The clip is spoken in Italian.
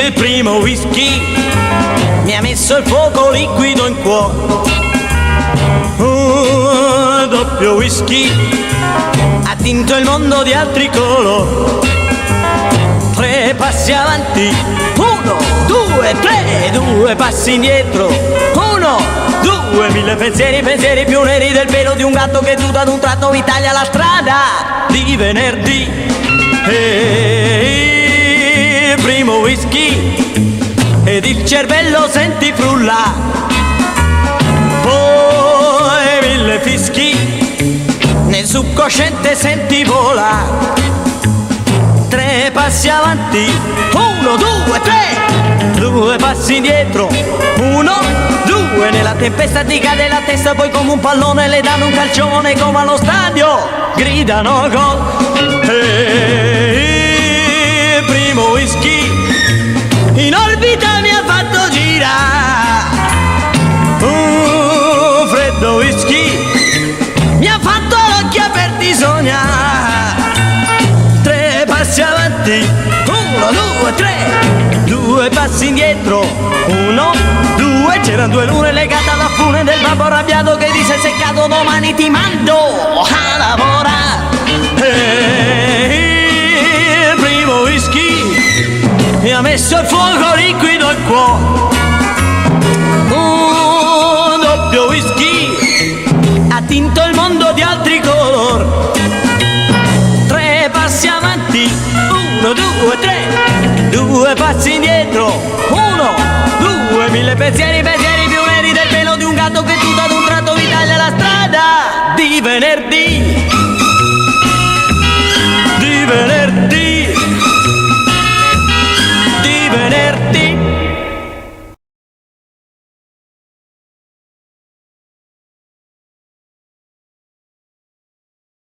il primo whisky mi ha messo il fuoco liquido in cuore. Doppio whisky ha tinto il mondo di altri colori. 3 passi avanti, 1, 2, 3, 2 passi indietro, 1, 2, 1000 pensieri, pensieri più neri del pelo di un gatto che tutto ad un tratto vi taglia la strada di venerdì. E il primo whisky ed il cervello senti frullare, poi 1000 fischi nel subconsciente senti volare. 3 passi avanti, 1, 2, 3, 2 passi indietro, 1, 2, nella tempesta ti cade la testa, poi come un pallone le danno un calcione come allo stadio, gridano gol. E il primo whisky in orbita mi ha fatto girare, un freddo whisky mi ha fatto l'occhio aperti sognare. 3 passi avanti, 1, 2, 3, 2 passi indietro, 1, 2, c'erano 2 lune legate alla fune del babbo arrabbiato che disse seccato domani ti mando a lavorare. E il primo whisky mi ha messo il fuoco liquido al cuore. Un doppio whisky ha tinto il mondo di altri colori. 3 passi avanti, 1, 2, 3, 2 passi indietro, 1, 2, 1000 pensieri, pensieri più neri del pelo di un gatto che tutto ad un tratto vi taglia la strada di venerdì.